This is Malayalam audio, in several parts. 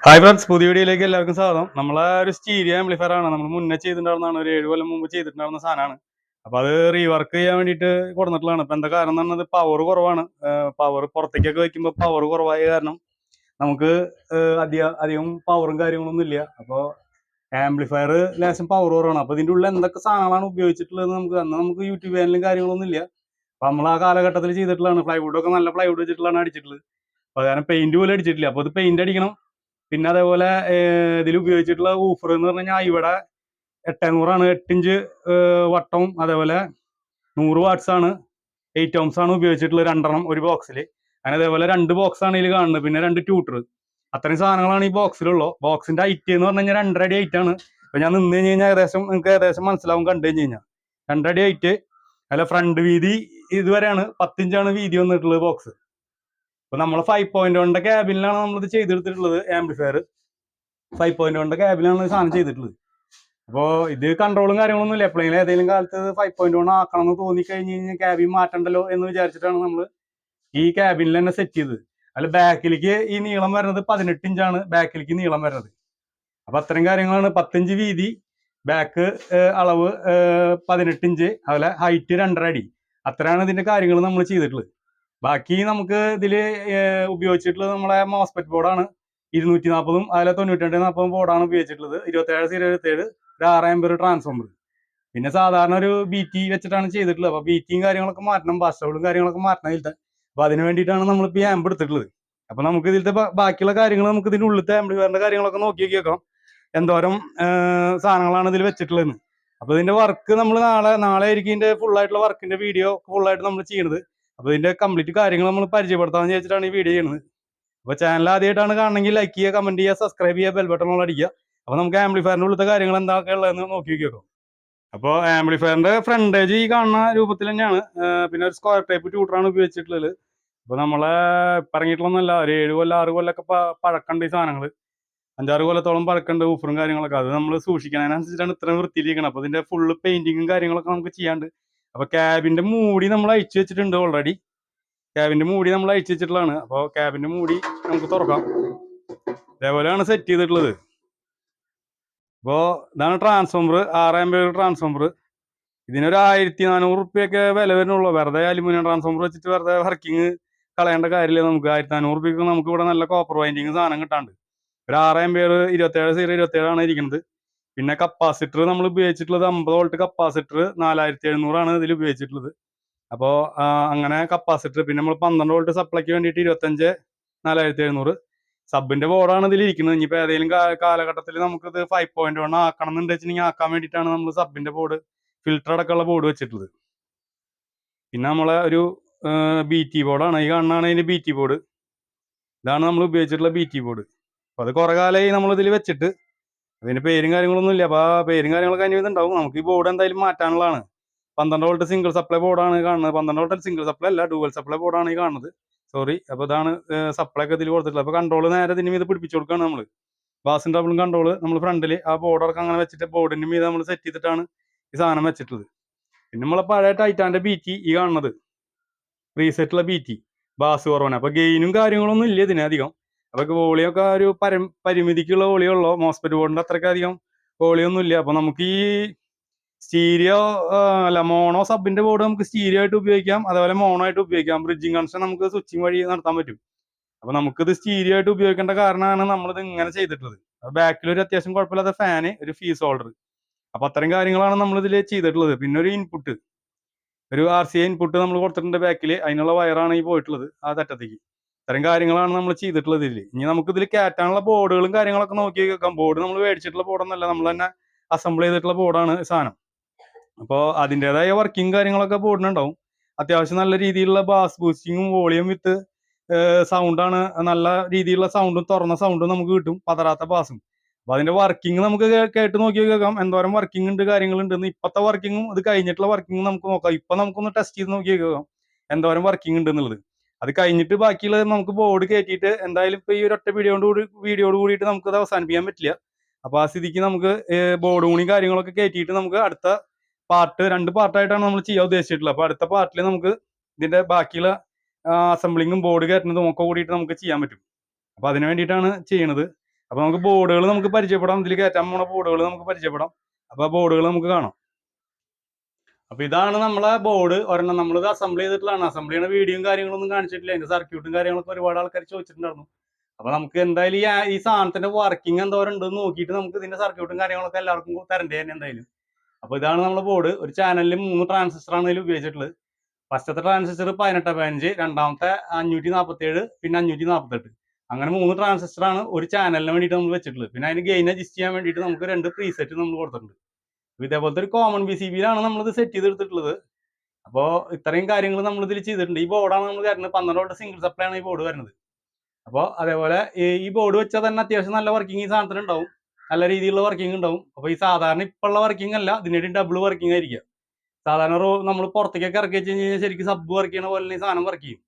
ഹായ് ഫ്രണ്ട്സ്, പുതിയ വീഡിയോയിലേക്ക് എല്ലാവർക്കും സ്വാഗതം. നമ്മളെ ഒരു സ്റ്റീരിയോ ആംപ്ലിഫയർ ആണ് നമ്മൾ മുന്നേ ചെയ്തിട്ടുണ്ടായിരുന്നതാണ്. ഒരു 7 കൊല്ലം മുമ്പ് ചെയ്തിട്ടുണ്ടായിരുന്ന സാധനമാണ്. അപ്പോൾ അത് റീവർക്ക് ചെയ്യാൻ വേണ്ടിയിട്ട് കൊടുത്തിട്ടുള്ളതാണ്. ഇപ്പം എന്താ കാരണം എന്ന് പറഞ്ഞത്, പവർ കുറവാണ്. പവർ പുറത്തേക്കൊക്കെ വയ്ക്കുമ്പോൾ പവർ കുറവായ കാരണം നമുക്ക് അധികം പവറും കാര്യങ്ങളൊന്നും ഇല്ല. അപ്പോൾ ആംപ്ലിഫയർ ലേശം പവർ കുറവാണ്. അപ്പോൾ ഇതിൻ്റെ ഉള്ളിൽ എന്തൊക്കെ സാധനങ്ങളാണ് ഉപയോഗിച്ചിട്ടുള്ളത് നമുക്ക് യൂട്യൂബ് ചാനലും കാര്യങ്ങളൊന്നും ഇല്ല. അപ്പോൾ നമ്മൾ ആ കാലഘട്ടത്തിൽ ചെയ്തിട്ടുള്ളതാണ്. പ്ലൈവുഡൊക്കെ നല്ല പ്ലൈവുഡ് വെച്ചിട്ടുള്ളതാണ് അടിച്ചിട്ടുള്ളത്. അപ്പോൾ കാരണം പെയിന്റ് പോലും അടിച്ചിട്ടില്ല. അപ്പോൾ ഇത് പെയിന്റ് അടിക്കണം. പിന്നെ അതേപോലെ ഇതിൽ ഉപയോഗിച്ചിട്ടുള്ള ഊഫർ എന്ന് പറഞ്ഞു കഴിഞ്ഞാൽ ഇവിടെ 800 8 ഇഞ്ച് വട്ടവും അതേപോലെ 100 വാട്ട്സ് ആണ്, 8 ohms ആണ് ഉപയോഗിച്ചിട്ടുള്ളത്. 2 ഒരു ബോക്സിൽ. അങ്ങനെ അതേപോലെ 2 ബോക്സാണ് ഇതിൽ കാണുന്നത്. പിന്നെ 2 ട്യൂട്ടർ. അത്രയും സാധനങ്ങളാണ് ഈ ബോക്സിലുള്ളൂ. ബോക്സിന്റെ ഹൈറ്റ് എന്ന് പറഞ്ഞു കഴിഞ്ഞാൽ 2.5 അടി ഹൈറ്റ് ആണ്. അപ്പൊ ഞാൻ നിന്ന് കഴിഞ്ഞ് കഴിഞ്ഞാൽ നിങ്ങൾക്ക് ഏകദേശം മനസ്സിലാവും കണ്ടു കഴിഞ്ഞ് കഴിഞ്ഞാൽ. 2 അടി ഹൈറ്റ്. അല്ല, ഫ്രണ്ട് വീതി ഇതുവരെയാണ് 10 ഇഞ്ചാണ് വീതി വന്നിട്ടുള്ളത് ബോക്സ്. അപ്പൊ നമ്മൾ 5.1 ക്യാബിനിലാണ് നമ്മളിത് ചെയ്തെടുത്തിട്ടുള്ളത്. ആംപ്ലിഫയർ 5.1 ക്യാബിലാണ് സാധനം ചെയ്തിട്ടുള്ളത്. അപ്പോൾ ഇത് കൺട്രോളും കാര്യങ്ങളൊന്നും ഇല്ല. എപ്പോഴെങ്കിലും ഏതെങ്കിലും കാലത്ത് 5.1 ആക്കണം എന്ന് തോന്നിക്കഴിഞ്ഞ് കഴിഞ്ഞാൽ ക്യാബിൻ മാറ്റണ്ടല്ലോ എന്ന് വിചാരിച്ചിട്ടാണ് നമ്മൾ ഈ ക്യാബിനിൽ തന്നെ സെറ്റ് ചെയ്തത്. അല്ല, ബാക്കിലേക്ക് ഈ നീളം വരുന്നത് 18 ഇഞ്ചാണ് ബാക്കിലേക്ക് നീളം വരുന്നത്. അപ്പൊ അത്രയും കാര്യങ്ങളാണ്. 10 ഇഞ്ച് വീതി, ബാക്ക് അളവ് 18 ഇഞ്ച്, അതുപോലെ ഹൈറ്റ് 2.5 അടി. അത്രയാണ് ഇതിന്റെ കാര്യങ്ങൾ നമ്മൾ ചെയ്തിട്ടുള്ളത്. ബാക്കി നമുക്ക് ഇതിൽ ഉപയോഗിച്ചിട്ടുള്ളത് നമ്മളെ മോസ്പെറ്റ് ബോർഡാണ്. 240ഉം അതിലെ 9240 ബോർഡാണ് ഉപയോഗിച്ചിട്ടുള്ളത്. 27 ഒരു 6 ആംപിയർ ട്രാൻസ്ഫോമർ. പിന്നെ സാധാരണ ഒരു BT വെച്ചിട്ടാണ് ചെയ്തിട്ടുള്ളത്. അപ്പോൾ BTയും കാര്യങ്ങളൊക്കെ മാറ്റണം, ബാസ്റ്റബിളും കാര്യങ്ങളൊക്കെ മാറ്റണം ഇതിലത്തെ. അപ്പോൾ അതിന് വേണ്ടിയിട്ടാണ് നമ്മളിപ്പോൾ ഈ ആംപ് എടുത്തിട്ടുള്ളത്. അപ്പോൾ നമുക്ക് ഇതിലത്തെ ബാക്കിയുള്ള കാര്യങ്ങൾ നമുക്ക് ഇതിൻ്റെ ഉള്ളിലത്തെ ആംപ്ലിഫയറിന്റെ കാര്യങ്ങളൊക്കെ നോക്കി നോക്കാം എന്തോരം സാധനങ്ങളാണ് ഇതിൽ വെച്ചിട്ടുള്ളതെന്ന്. അപ്പോൾ ഇതിന്റെ വർക്ക് നമ്മൾ നാളെ ആയിരിക്കും ഇതിന്റെ ഫുള്ളായിട്ടുള്ള വർക്കിന്റെ വീഡിയോ ഫുള്ളായിട്ട് നമ്മൾ ചെയ്യുന്നത്. അപ്പോൾ ഇതിന്റെ കംപ്ലീറ്റ് കാര്യങ്ങൾ നമ്മൾ പരിചയപ്പെടുത്താമെന്ന് വെച്ചിട്ടാണ് ഈ വീഡിയോ ചെയ്യുന്നത്. അപ്പോൾ ചാനൽ ആദ്യമായിട്ടാണ് കാണണമെങ്കിൽ ലൈക്ക് ചെയ്യുക, കമന്റ് ചെയ്യുക, സബ്സ്ക്രൈബ് ചെയ്യുക, ബെൽ ബട്ടൺ അടിക്കുക. അപ്പോൾ നമുക്ക് ആംപ്ലിഫയറിന്റെ ഉള്ളത്തെ കാര്യങ്ങൾ എന്തൊക്കെ ഉള്ളതെന്ന് നോക്കി നോക്കാം. അപ്പോൾ ആംപ്ലിഫയറിന്റെ ഫ്രണ്ടേജ് ഈ കാണുന്ന രൂപത്തിൽ തന്നെയാണ്. പിന്നെ ഒരു സ്ക്വയർ ടൈപ്പ് ട്യൂട്ടറാണ് ഉപയോഗിച്ചിട്ടുള്ളത്. അപ്പോൾ നമ്മളെ പറഞ്ഞിട്ടുള്ളതൊന്നുമല്ല, ഒരു 7 കൊല്ലം 6 കൊല്ലമൊക്കെ പഴക്കമുണ്ട് ഈ സാധനങ്ങൾ. 5-6 കൊല്ലത്തോളം പഴക്കമുണ്ട് ഊഫറും കാര്യങ്ങളൊക്കെ. അത് നമ്മൾ സൂക്ഷിക്കുന്നതിനനുസരിച്ചിട്ടാണ് ഇത്രയും വൃത്തിയിലിരിക്കണം. അപ്പോൾ ഇതിന്റെ ഫുള്ള് പെയിന്റിങ്ങും കാര്യങ്ങളൊക്കെ നമുക്ക് ചെയ്യാണ്ട്. അപ്പോൾ ക്യാബിന്റെ മൂടി നമ്മൾ അയച്ചു വെച്ചിട്ടുണ്ട് ഓൾറെഡി. ക്യാബിന്റെ മൂടി നമ്മൾ അയച്ചു വെച്ചിട്ടുള്ളതാണ്. അപ്പോൾ ക്യാബിന്റെ മൂടി നമുക്ക് തുറക്കാം. ഇതേപോലെയാണ് സെറ്റ് ചെയ്തിട്ടുള്ളത്. അപ്പോൾ ഇതാണ് ട്രാൻസ്ഫോമർ, 6 ആംപിയർ ട്രാൻസ്ഫോമർ. ഇതിനൊരു 1400 റുപ്യൊക്കെ വില വരുന്നുള്ളൂ. വെറുതെ അലുമിനിയം ട്രാൻസ്ഫോമർ വെച്ചിട്ട് വെറുതെ വർക്കിംഗ് കളയേണ്ട കാര്യമില്ല. നമുക്ക് 1400 റുപ്യക്ക് നമുക്ക് ഇവിടെ നല്ല കോപ്പർ വൈൻഡിങ് സാധനം കിട്ടാണ്ട്. ഒരു 6 ആംപിയർ 27 ഇരിക്കുന്നത്. പിന്നെ കപ്പാസിറ്റർ നമ്മൾ ഉപയോഗിച്ചിട്ടുള്ളത് 50 വോൾട്ട് കപ്പാസിറ്റർ 4700 ഇതിൽ ഉപയോഗിച്ചിട്ടുള്ളത്. അപ്പോൾ അങ്ങനെ കപ്പാസിറ്റർ. പിന്നെ നമ്മൾ 12 വോൾട്ട് സപ്ലൈക്ക് വേണ്ടിയിട്ട് 25 4700. സബിന്റെ ബോർഡാണ് ഇതിൽ ഇരിക്കുന്നത്. ഇനിയിപ്പോൾ ഏതെങ്കിലും കാലഘട്ടത്തിൽ നമുക്കിത് 5.1 ആക്കണം എന്നുണ്ടെങ്കിൽ ആക്കാൻ വേണ്ടിയിട്ടാണ് നമ്മൾ സബിന്റെ ബോർഡ്, ഫിൽറ്റർ അടക്കമുള്ള ബോർഡ് വെച്ചിട്ടുള്ളത്. പിന്നെ നമ്മളെ ഒരു BT ബോർഡാണ് ഈ കാണുന്നതാണ്. അതിന്റെ BT ബോർഡ് ഇതാണ് നമ്മൾ ഉപയോഗിച്ചിട്ടുള്ള BT ബോർഡ്. അപ്പോൾ അത് കുറെ കാലമായി നമ്മളിതിൽ വെച്ചിട്ട്. അതിന്റെ പേരും കാര്യങ്ങളൊന്നും ഇല്ല. അപ്പോൾ ആ പേരും കാര്യങ്ങളൊക്കെ അതിന് ഇതുണ്ടാവും. നമുക്ക് ഈ ബോർഡ് എന്തായാലും മാറ്റാനുള്ളതാണ്. 12 വോൾട്ട് സിംഗിൾ സപ്ലൈ ബോർഡാണ് കാണുന്നത്. 12 വോൾട്ട് സിംഗിൾ സപ്ലൈ അല്ല, ഡുവൽ സപ്ലൈ ബോർഡാണ് ഈ കാണുന്നത്. സോറി. അപ്പോൾ ഇതാണ് സപ്ലൈ ഒക്കെ ഇതിൽ കൊടുത്തിട്ടുള്ളത്. അപ്പോൾ കൺട്രോൾ നേരെ ഇതിന് മീത് പിടിപ്പിച്ചു കൊടുക്കുകയാണ് നമ്മൾ. ബാസും ഡബിളും കൺട്രോൾ നമ്മൾ ഫ്രണ്ടിൽ ആ ബോർഡൊക്കെ അങ്ങനെ വെച്ചിട്ട് ബോർഡിന്റെ മീത് നമ്മൾ സെറ്റ് ചെയ്തിട്ടാണ് ഈ സാധനം വെച്ചിട്ടുള്ളത്. പിന്നെ നമ്മളെ പഴയ ടൈറ്റാന്റെ BT ഈ കാണുന്നത് റീസെറ്റുള്ള BT ബാസ് കുറവാണ്. അപ്പോൾ ഗെയിനും കാര്യങ്ങളൊന്നും ഇല്ല ഇതിനധികം. അപ്പോൾ വോളിയൊക്കെ ഒരു പരിമിതിക്കുള്ള വോളിയുള്ളൂ. മോസ്പെറ്റ് ബോർഡിന്റെ അത്രയ്ക്ക് അധികം വോളിയൊന്നും ഇല്ല. അപ്പോൾ നമുക്ക് ഈ സ്റ്റീരിയോ അല്ല, മോണോ സബിന്റെ ബോർഡ് നമുക്ക് സ്റ്റീരിയോ ആയിട്ട് ഉപയോഗിക്കാം, അതേപോലെ മോണോ ആയിട്ട് ഉപയോഗിക്കാം. ബ്രിഡ്ജിങ് കണക്ഷൻ നമുക്ക് സ്വിച്ചിങ് വഴി നടത്താൻ പറ്റും. അപ്പൊ നമുക്കിത് സ്റ്റീരിയോ ആയിട്ട് ഉപയോഗിക്കേണ്ട കാരണമാണ് നമ്മളിത് ഇങ്ങനെ ചെയ്തിട്ടുള്ളത്. ബാക്കിൽ ഒരു അത്യാവശ്യം കുഴപ്പമില്ലാത്ത ഫാന്, ഒരു ഫീസ് ഹോൾഡർ. അപ്പൊ അത്തരം കാര്യങ്ങളാണ് നമ്മൾ ഇതിൽ ചെയ്തിട്ടുള്ളത്. പിന്നെ ഒരു ഇൻപുട്ട്, ഒരു RCA ഇൻപുട്ട് നമ്മൾ കൊടുത്തിട്ടുണ്ട് ബാക്കിൽ. അതിനുള്ള വയറാണ് ഈ പോയിട്ടുള്ളത് ആ തറ്റത്തേക്ക്. ഇത്തരം കാര്യങ്ങളാണ് നമ്മൾ ചെയ്തിട്ടുള്ളത് ഇതിൽ. ഇനി നമുക്ക് ഇതിൽ കയറ്റാനുള്ള ബോർഡുകളും കാര്യങ്ങളൊക്കെ നോക്കി വെക്കാം. ബോർഡ് നമ്മൾ മേടിച്ചിട്ടുള്ള ബോർഡൊന്നല്ല, നമ്മൾ തന്നെ അസംബിൾ ചെയ്തിട്ടുള്ള ബോർഡാണ് സാധനം. അപ്പോൾ അതിൻ്റെതായ വർക്കിംഗ് കാര്യങ്ങളൊക്കെ ബോർഡിനുണ്ടാവും. അത്യാവശ്യം നല്ല രീതിയിലുള്ള ബാസ് ബൂസ്റ്റിങ്ങും വോളിയം വിത്ത് സൗണ്ടാണ്. നല്ല രീതിയിലുള്ള സൗണ്ടും തുറന്ന സൗണ്ടും നമുക്ക് കിട്ടും, പതറാത്ത ബാസും. അപ്പൊ അതിന്റെ വർക്കിംഗ് നമുക്ക് കേട്ട് നോക്കി കേൾക്കാം എന്തോരം വർക്കിംഗ് ഉണ്ട് കാര്യങ്ങളുണ്ടെന്ന്. ഇപ്പോഴത്തെ വർക്കിങ്ങും ഇത് കഴിഞ്ഞിട്ടുള്ള വർക്കിംഗ് നമുക്ക് നോക്കാം. ഇപ്പൊ നമുക്കൊന്ന് ടെസ്റ്റ് ചെയ്ത് നോക്കി കേൾക്കാം എന്തോരം വർക്കിംഗ് ഉണ്ട് എന്നുള്ളത്. അത് കഴിഞ്ഞിട്ട് ബാക്കിയുള്ളത് നമുക്ക് ബോർഡ് കയറ്റിയിട്ട് എന്തായാലും ഇപ്പൊ ഈ ഒരു ഒറ്റ വീഡിയോട് കൂടിയിട്ട് നമുക്കത് അവസാനിപ്പിക്കാൻ പറ്റില്ല. അപ്പൊ ആ സ്ഥിതിക്ക് നമുക്ക് ബോർഡ് കൂടി കാര്യങ്ങളൊക്കെ കയറ്റിയിട്ട് നമുക്ക് അടുത്ത പാർട്ട് 2 പാർട്ടായിട്ടാണ് നമ്മൾ ചെയ്യാൻ ഉദ്ദേശിച്ചിട്ടുള്ളത്. അപ്പൊ അടുത്ത പാർട്ടിൽ നമുക്ക് ഇതിന്റെ ബാക്കിയുള്ള അസംബ്ലിങ്ങും ബോർഡ് കയറ്റുന്നതും ഒക്കെ കൂടിയിട്ട് നമുക്ക് ചെയ്യാൻ പറ്റും. അപ്പൊ അതിന് വേണ്ടിയിട്ടാണ് ചെയ്യണത്. അപ്പൊ നമുക്ക് ബോർഡുകൾ നമുക്ക് പരിചയപ്പെടാം, ഇതിൽ കയറ്റാൻ പോണ ബോർഡുകൾ നമുക്ക് പരിചയപ്പെടാം. അപ്പൊ ആ ബോർഡുകൾ നമുക്ക് കാണാം. അപ്പൊ ഇതാണ് നമ്മളെ ബോർഡ് ഒരെണ്ണം. നമ്മളിത് അസംബിൾ ചെയ്തിട്ടുള്ളതാണ്. അസംബിൾ ചെയ്യുന്ന വീഡിയോയും കാര്യങ്ങളൊന്നും കാണിച്ചിട്ടില്ല. അതിന്റെ സർക്യൂട്ടും കാര്യങ്ങളൊക്കെ ഒരുപാട് ആൾക്കാർ ചോദിച്ചിട്ടുണ്ടായിരുന്നു. അപ്പൊ നമുക്ക് എന്തായാലും ഈ സാധനത്തിന്റെ വർക്കിംഗ് എന്തോരം ഉണ്ടെന്ന് നോക്കിയിട്ട് നമുക്ക് ഇതിന്റെ സർക്യൂട്ടും കാര്യങ്ങളൊക്കെ എല്ലാവർക്കും തരണ്ടേ തന്നെ എന്തായാലും. അപ്പൊ ഇതാണ് നമ്മളെ ബോർഡ്. ഒരു ചാനലിൽ 3 ട്രാൻസിസ്റ്ററാണ് ഇതിൽ ഉപയോഗിച്ചിട്ടുള്ളത്. ഫസ്റ്റത്തെ ട്രാൻസിസ്റ്റർ 1815, രണ്ടാമത്തെ 547, പിന്നെ 548. അങ്ങനെ 3 ട്രാൻസിസ്റ്ററാണ് ഒരു ചാനലിന് വേണ്ടിയിട്ട് നമ്മൾ വെച്ചിട്ടുള്ളത്. പിന്നെ അതിന് ഗെയിൻ അഡ്ജസ്റ്റ് ചെയ്യാൻ വേണ്ടിയിട്ട് നമുക്ക് 2 പ്രീസെറ്റ് നമ്മൾ കൊടുത്തിട്ടുണ്ട്. ഇതേപോലത്തെ ഒരു കോമൺ PCBയിലാണ് നമ്മളിത് സെറ്റ് ചെയ്തെടുത്തിട്ടുള്ളത്. അപ്പോൾ ഇത്രയും കാര്യങ്ങൾ നമ്മൾ ഇതിൽ ചെയ്തിട്ടുണ്ട്. ഈ ബോർഡാണ് നമ്മൾ വരുന്നത്. 12 വോൾട്ട് സിംഗിൾ സപ്ലൈ ആണ് ഈ ബോർഡ് വരുന്നത്. അപ്പോൾ അതേപോലെ ഈ ബോർഡ് വെച്ചാൽ തന്നെ അത്യാവശ്യം നല്ല വർക്കിംഗ് ഈ സാധനത്തിന് ഉണ്ടാവും, നല്ല രീതിയിലുള്ള വർക്കിംഗ് ഉണ്ടാവും. അപ്പോൾ ഈ സാധാരണ ഇപ്പോഴുള്ള വർക്കിംഗ് അല്ല, ഇതിനായിട്ട് ഡബിൾ വർക്കിംഗ് ആയിരിക്കും. സാധാരണ നമ്മൾ പുറത്തേക്കൊക്കെ ഇറക്കി വെച്ച് കഴിഞ്ഞാൽ ശരിക്കും സബ് വർക്ക് ചെയ്യണ പോലെ ഈ സാധനം വർക്ക് ചെയ്യും.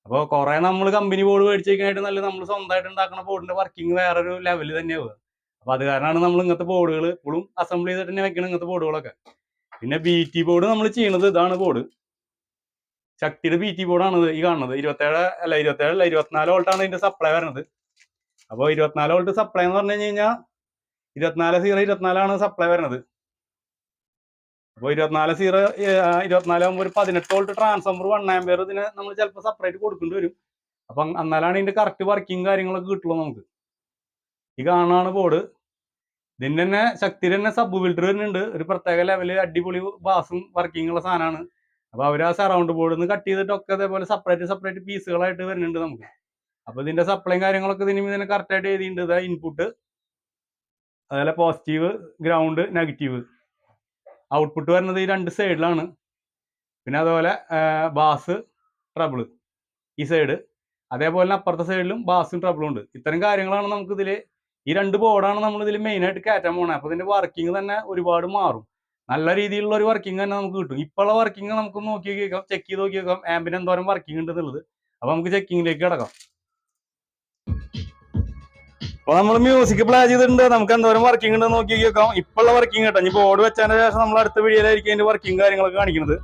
അപ്പോൾ കുറെ നമ്മൾ കമ്പനി ബോർഡ് മേടിച്ചേക്കാനായിട്ട് നല്ല നമ്മൾ സ്വന്തമായിട്ട് ഉണ്ടാക്കുന്ന ബോർഡിന്റെ വർക്കിംഗ് വേറൊരു ലെവൽ തന്നെയാവുക. അപ്പൊ അത് കാരണമാണ് നമ്മൾ ഇങ്ങനത്തെ ബോർഡുകൾ ഇപ്പോഴും അസംബിൾ ചെയ്തിട്ട് തന്നെ വെക്കണം, ഇങ്ങനത്തെ ബോർഡുകളൊക്കെ. പിന്നെ BT ബോർഡ് നമ്മൾ ചെയ്യണത് ഇതാണ് ബോർഡ്. ശക്തിയുടെ BT ബോർഡാണ് ഈ കാണുന്നത്. 24 വോൾട്ടാണ് ഇതിന്റെ സപ്ലൈ വരുന്നത്. അപ്പോൾ 24 വോൾട്ട് സപ്ലൈ എന്ന് പറഞ്ഞു കഴിഞ്ഞാൽ 24/0/24 സപ്ലൈ വരുന്നത്. അപ്പോൾ 24/0/24 ആകുമ്പോൾ ഒരു 18 വോൾട്ട് ട്രാൻസ്ഫോമർ 1 ആംപിയർ ഇതിന് നമ്മൾ ചിലപ്പോൾ സെപ്പറേറ്റ് കൊടുക്കേണ്ടി വരും. അപ്പം എന്നാലാണ് ഇതിന്റെ കറക്റ്റ് വർക്കിംഗ് കാര്യങ്ങളൊക്കെ കിട്ടുള്ളൂ നമുക്ക്. ഈ കാണാണ് ബോർഡ്. ഇതിന്റെ തന്നെ ശക്തിയുടെ തന്നെ സബ് ഫിൽറ്റർ വരുന്നുണ്ട്. ഒരു പ്രത്യേക ലെവല് അടിപൊളി ബാസും വർക്കിംഗ് ഉള്ള സാധനമാണ്. അപ്പോൾ അവർ ആ സറൗണ്ട് ബോർഡിൽ നിന്ന് കട്ട് ചെയ്തിട്ടൊക്കെ അതേപോലെ സെപ്പറേറ്റ് പീസുകളായിട്ട് വരുന്നുണ്ട് നമുക്ക്. അപ്പോൾ ഇതിന്റെ സപ്ലൈയും കാര്യങ്ങളൊക്കെ ഇതിനെ കറക്റ്റായിട്ട് എഴുതിയിട്ടുണ്ട്. ഇതാ ഇൻപുട്ട്, അതുപോലെ പോസിറ്റീവ്, ഗ്രൗണ്ട്, നെഗറ്റീവ്. ഔട്ട്പുട്ട് വരുന്നത് ഈ 2 സൈഡിലാണ്. പിന്നെ അതുപോലെ ബാസ്, ട്രബിള് ഈ സൈഡ്, അതേപോലെ അപ്പുറത്തെ സൈഡിലും ബാസും ട്രബിളും ഉണ്ട്. ഇത്തരം കാര്യങ്ങളാണ് നമുക്ക് ഇതിൽ, ഈ 2 ബോർഡാണ് നമ്മൾ ഇതിൽ മെയിനായിട്ട് കയറ്റാൻ പോകണത്. അപ്പോൾ ഇതിന്റെ വർക്കിംഗ് തന്നെ ഒരുപാട് മാറും. നല്ല രീതിയിലുള്ള ഒരു വർക്കിംഗ് തന്നെ നമുക്ക് കിട്ടും. ഇപ്പോഴുള്ള വർക്കിംഗ് നമുക്ക് നോക്കി നോക്കിയേക്കാം, ചെക്ക് ചെയ്ത് നോക്കിയേക്കാം ആംബിന് എന്തോരം വർക്കിംഗ് ഉണ്ട് എന്നുള്ളത്. അപ്പോൾ നമുക്ക് ചെക്കിങ്ങിലേക്ക് കിടക്കാം. അപ്പോൾ നമ്മൾ മ്യൂസിക് പ്ലേ ചെയ്തിട്ടുണ്ട്, നമുക്ക് എന്തോരം വർക്കിംഗ് ഉണ്ടെന്ന് നോക്കി നോക്കിയേക്കാം. ഇപ്പോഴുള്ള വർക്കിംഗ് കേട്ടോ. ഇനി ബോർഡ് വെച്ചതിന് ശേഷം നമ്മൾ അടുത്ത വീഡിയോയിലായിരിക്കും അതിന്റെ വർക്കിംഗ് കാര്യങ്ങളൊക്കെ കാണിക്കുന്നത്.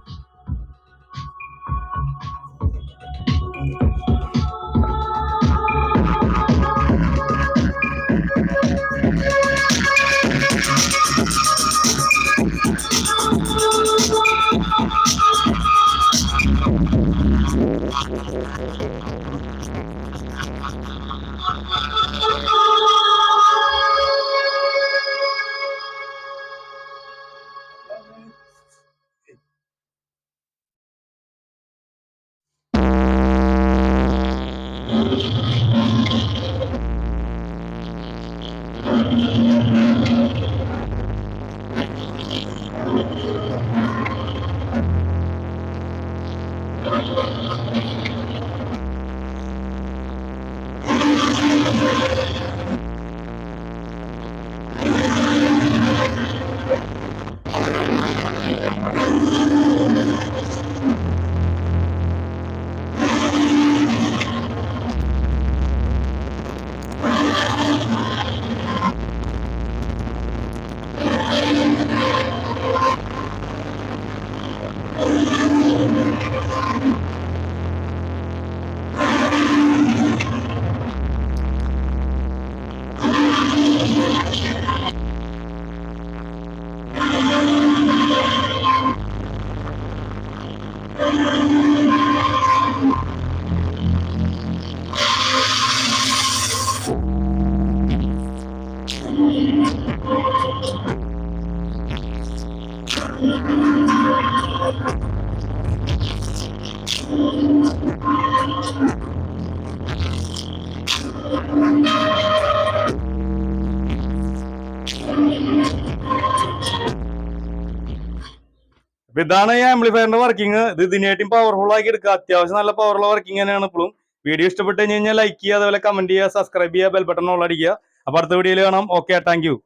അപ്പൊ ഇതാണ് ഈ ആംപ്ലിഫയറിന്റെ വർക്കിംഗ്. ഇത് ഇതിനായിട്ടും പവർഫുൾ ആക്കി എടുക്കുക. അത്യാവശ്യം നല്ല പവറുള്ള വർക്കിംഗ് തന്നെയാണ് ഇപ്പോഴും. വീഡിയോ ഇഷ്ടപ്പെട്ട് കഴിഞ്ഞാൽ ലൈക്ക് ചെയ്യുക, അതുപോലെ കമന്റ് ചെയ്യുക, സബ്സ്ക്രൈബ് ചെയ്യുക, ബെൽ ബട്ടൺ ഓൾ അടിക്കുക. അപ്പൊ അടുത്ത വീഡിയോയിൽ കാണാം. Okay, thank you.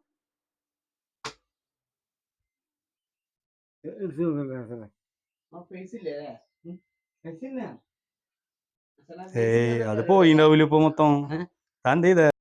അത് പോയിണ്ടാവൂല ഇപ്പൊ മൊത്തം. താൻ ചെയ്ത